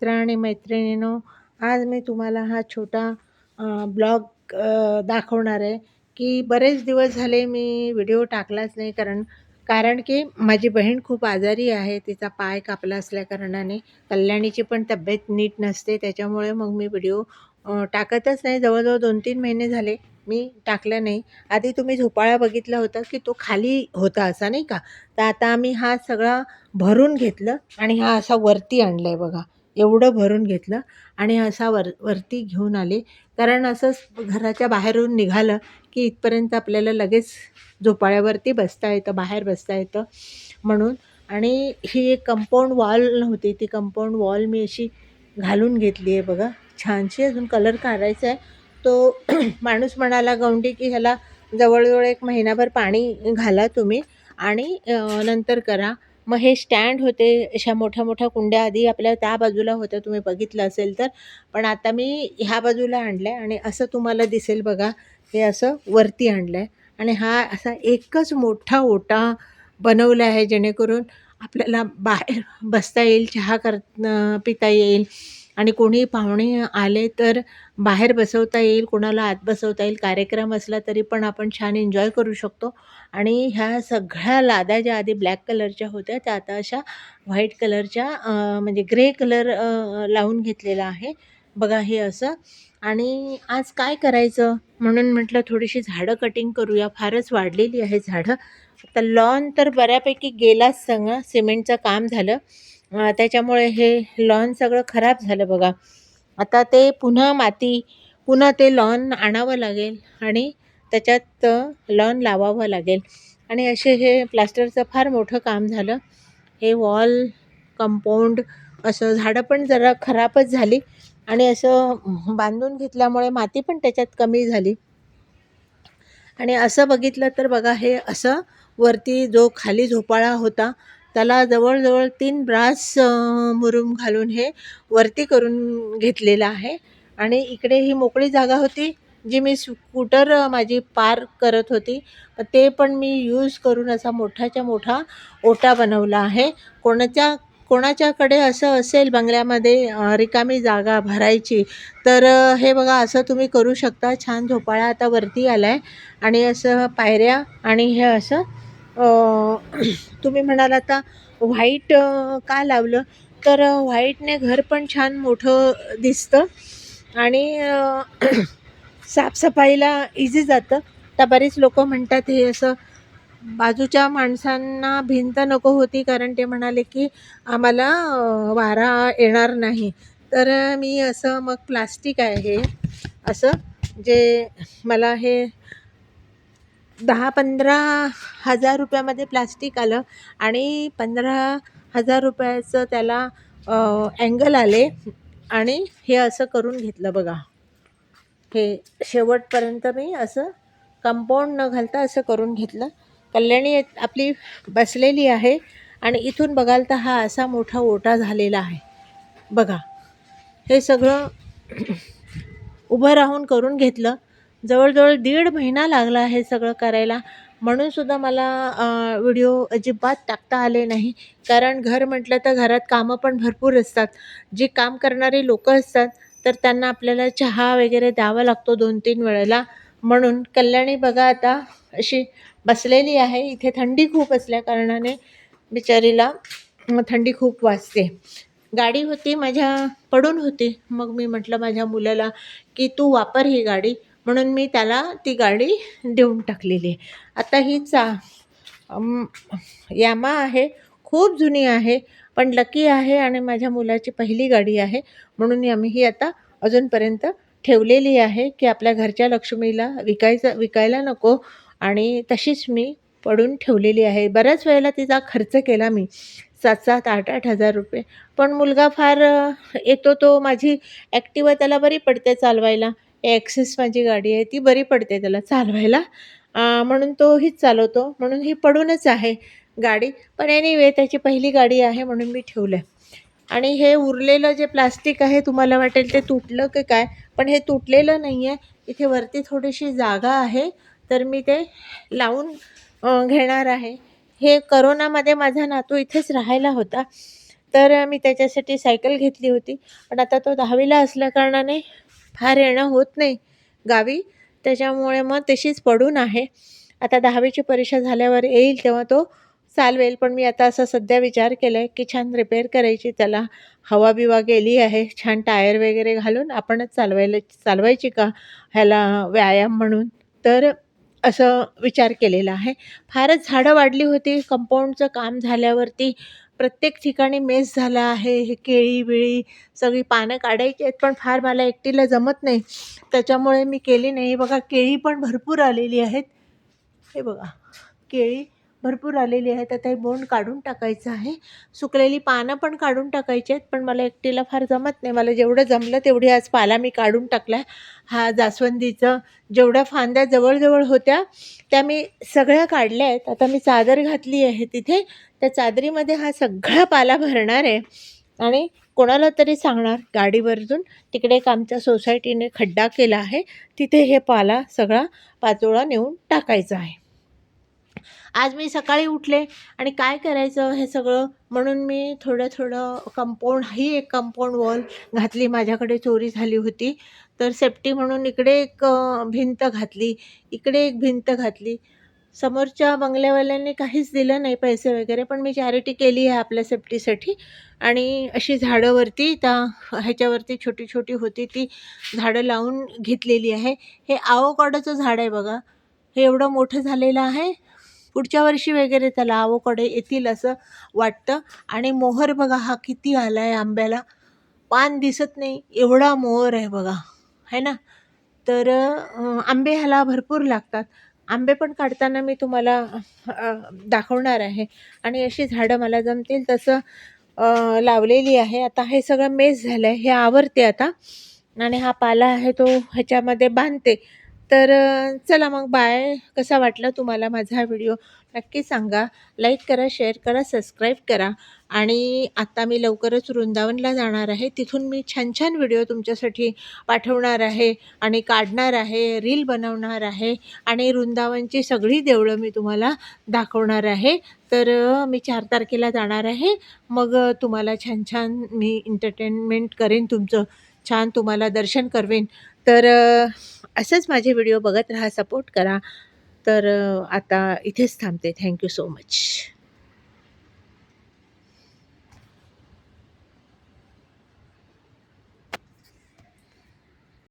मित्र आणि मैत्रिणींनो, आज मी तुम्हाला हा छोटा ब्लॉग दाखवणार आहे, की बरेच दिवस झाले मी व्हिडिओ टाकलाच नाही. कारण कारण की माझी बहीण खूप आजारी आहे. तिचा पाय कापला असल्याकारणाने कल्याणीची पण तब्येत नीट नसते. त्याच्यामुळे मग मी व्हिडिओ टाकतच नाही. जवळजवळ 2-3 महिने झाले मी टाकलं नाही. आधी तुम्ही झोपाळा बघितला होता, की तो खाली होता असा नाही का? तर आता आम्ही हा सगळा भरून घेतलं आणि हा असा वरती आणला आहे बघा. एवढं भरून घेतलं आणि असा वरती घेऊन आले. कारण असंच घराच्या बाहेरून निघालं, की इथपर्यंत आपल्याला लगेच झोपाळ्यावरती बसता येतं, बाहेर बसता येतं म्हणून. आणि ही एक कंपाऊंड वॉल नव्हती, ती कंपाऊंड वॉल मी अशी घालून घेतली आहे बघा. छानशी अजून कलर काढायचा आहे. तो माणूस म्हणाला गवंडी, की ह्याला जवळ-जवळ 1 महिनाभर पाणी घाला तुम्ही आणि नंतर करा. मग हे स्टँड होते, अशा मोठ्या-मोठ्या कुंड्या आधी आपल्या त्या बाजूला होत्या, तुम्ही बघितलं असेल तर. पण आता मी ह्या बाजूला आणलं आहे आणि असं तुम्हाला दिसेल बघा, हे असं वरती आणलं आहे आणि हा असा एकच मोठा ओटा बनवला आहे, जेणेकरून आपल्याला बाहेर बसता येईल, पिता येईल आणि कोणी पाहुणे आले तर बाहेर बसवता येईल, कोणाला आत बसवता येईल. कार्यक्रम असला तरी पण आपण छान एन्जॉय करू शकतो. आणि ह्या सगळ्या लाद्या ज्या आधी ब्लॅक कलरच्या होत्या, त्या आता अशा व्हाईट कलरच्या म्हणजे ग्रे कलर लावून घेतलेला आहे. बघा हे असं. आणि आज काय करायचं म्हणून म्हटलं थोडीशी झाडं कटिंग करूया. फारच वाढलेली आहे झाडं. आता लॉन तर बऱ्यापैकी गेलाच सगळं. सिमेंटचं काम झालं. त्याच्यामुळे हे लॉन सगळं खराब झालं बघा. आता ते पुन्हा ते लॉन आणावं लागेल आणि त्याच्यात लॉन लावावं लागेल. आणि असे हे प्लास्टरचं फार मोठं काम झालं. हे वॉल, कंपाऊंड असं झाडं पण जरा खराबच झाली आणि असं बांधून घेतल्यामुळे माती पण त्याच्यात कमी झाली. आणि असं बघितलं तर बघा, हे असं वरती जो खाली झोपाळा होता, त्याला जवळ-जवळ 3 ब्रास मुरूम घालून हे वरती करून घेतलेलं आहे. आणि इकडे ही मोकळी जागा होती, जी मी स्कूटर माझी पार्क करत होती. ते पण मी यूज करून असा मोठाच्या मोठा ओटा बनवला आहे. कोणाच्याकडे असं असेल बंगल्यामध्ये रिकामी जागा भरायची, तर हे बघा असं तुम्ही करू शकता. छान झोपाळा आता वरती आला आहे आणि असं पायऱ्या आणि हे असं तुम्ही म्हणाल आता व्हाईट का लावलं? तर व्हाईटने घर पण छान मोठं दिसतं आणि साफसफाईला इझी जातं. तर बरीच लोकं म्हणतात हे असं बाजूच्या माणसांना भिंत नको होती, कारण ते म्हणाले की आम्हाला वारा येणार नाही. तर मी असं मग प्लास्टिक आहे हे असं, जे मला हे 10-15 हजार रुपयामध्ये प्लास्टिक आलं आणि 15,000 रुपयाचं त्याला अँगल आले आणि हे असं करून घेतलं बघा. हे शेवटपर्यंत मी असं कंपाऊंड न घालता असं करून घेतलं. कल्याणी आपली बसलेली आहे आणि इथून बघाल तर हा असा मोठा ओटा झालेला आहे बघा. हे सगळं उभं राहून करून घेतलं. जवळजवळ 1.5 महिना लागला हे सगळं करायला. म्हणूनसुद्धा मला व्हिडिओ अजिबात टाकता आले नाही. कारण घर म्हटलं तर घरात कामं पण भरपूर असतात. जी काम करणारी लोकं असतात, तर त्यांना आपल्याला चहा वगैरे द्यावा लागतो 2-3 वेळेला. म्हणून कल्याणी बघा आता अशी बसलेली आहे. इथे थंडी खूप असल्याकारणाने बिचारीला थंडी खूप वाजते. गाडी होती पडून होती. मग मी म्हटलं माझ्या मुलाला, की "तू वापर ही गाडी." म्हणून मी त्याला ती गाडी देऊन टाकलेली आहे. आता ही यामा आहे, खूप जुनी आहे, पण लकी आहे आणि माझ्या मुलाची पहिली गाडी आहे. म्हणून आम्ही ही आता अजूनपर्यंत ठेवलेली आहे, की आपल्या घरच्या लक्ष्मीला विकायला नको. आणि तशीच मी पडून ठेवलेली आहे. बऱ्याच वेळेला तिचा खर्च केला मी 7-7, 8-8 हजार रुपये. पण मुलगा फार येतो, तो माझी ॲक्टिवा त्याला बरी पडते चालवायला. ॲक्सेस माझी गाडी आहे, ती बरी पडते त्याला चालवायला. म्हणून तो हीच चालवतो. म्हणून ही पडूनच आहे गाडी. पण एनिवे त्याची पहिली गाडी आहे म्हणून मी ठेवलं आहे. आणि हे उरलेलं जे प्लास्टिक आहे, तुम्हाला वाटेल ते तुटलं की काय, पण हे तुटलेलं नाही आहे. इथे वरती थोडीशी जागा आहे, तर मी ते लावून घेणार आहे. हे कोरोनामध्ये माझा नातू इथेच राहायला होता. तर मी त्याच्यासाठी सायकल घेतली होती. पण आता तो 10वीला असल्याकारणाने फार येणं होत नाही गावी. त्याच्यामुळे मग तशीच पडून आहे. आता 10वीची परीक्षा झाल्यावर येईल तेव्हा तो चालवेल. पण मी आता असा सध्या विचार केला आहे, की छान रिपेअर करायची, त्याला हवा-बिवा गेली आहे. छान टायर वगैरे घालून आपणच चालवायची का ह्याला व्यायाम म्हणून. तर असं विचार केलेला आहे. फारच झाडं वाढली होती. कंपाऊंडचं काम झाल्यावरती प्रत्येक ठिकाणी मेस झाला आहे. हे केळी-बिळी सगळी पानं काढायची आहेत, पण फार मला एकटीला जमत नाही. त्याच्यामुळे मी केली नाही. बघा केळी पण भरपूर आलेली आहेत. हे बघा, केळी भरपूर आलेली आहेत. आता हे बोंड काढून टाकायचं आहे. सुकलेली पानं पण काढून टाकायची आहेत, पण मला एकटीला फार जमत नाही. मला जेवढं जमलं तेवढी आज पाला मी काढून टाकला. हा जास्वंदीचं जेवढ्या फांद्या जवळ होत्या, त्या मी सगळ्या काढल्या आहेत. आता मी चादर घातली आहे तिथे. त्या चादरीमध्ये हा सगळा पाला भरणार आहे आणि कोणाला तरी सांगणार गाडीवरून. तिकडे एक आमच्या सोसायटीने खड्डा केला आहे. तिथे हे पाला सगळा पाचोळा नेऊन टाकायचा आहे. आज मी सकाळी उठले आणि काय करायचं हे सगळं म्हणून मी थोडं ही एक कंपाऊंड वॉल घातली. माझ्याकडे चोरी झाली होती, तर सेफ्टी म्हणून इकडे एक भिंत घातली, इकडे एक भिंत घातली. समोरच्या बंगल्यावाल्यांनी काहीच दिलं नाही पैसे वगैरे, पण मी चॅरिटी केली आहे आपल्या सेफ्टीसाठी. आणि अशी झाडं वरती ह्याच्यावरती छोटी होती ती झाडं लावून घेतलेली आहे. हे आवोकाडोचं झाड आहे बघा. हे एवढं मोठं झालेलं आहे. पुढच्या वर्षी वगैरे त्याला आवोकाडो येतील असं वाटतं. आणि मोहर बघा हा किती आला आहे आंब्याला. पान दिसत नाही एवढा मोहर आहे बघा, है ना. तर आंबे ह्याला भरपूर लागतात. आंबे पण काढताना मी तुम्हाला दाखवणार आहे. आणि अशी झाडं मला जमतील तसं लावलेली आहे. आता हे सगळं मेस झालं आहे. हे आवरते आता आणि हा पाला आहे तो ह्याच्यामध्ये बांधते. तर चला मग बाय. कसा वाटला तुम्हाला माझा हा व्हिडिओ नक्की सांगा. लाईक करा, शेअर करा, सबस्क्राईब करा. आणि आता मी लवकरच वृंदावनला जाणार आहे. तिथून मी छान व्हिडिओ तुमच्यासाठी पाठवणार आहे आणि काढणार आहे, रील बनवणार आहे आणि वृंदावनची सगळी देवळं मी तुम्हाला दाखवणार आहे. तर मी 4 तारखेला जाणार आहे. मग तुम्हाला छान मी एंटरटेनमेंट करेन तुमचं. छान तुम्हाला दर्शन करवेन. तर असंच माझे व्हिडिओ बघत राहा, सपोर्ट करा. तर आता इथेच थांबते. Thank you so much.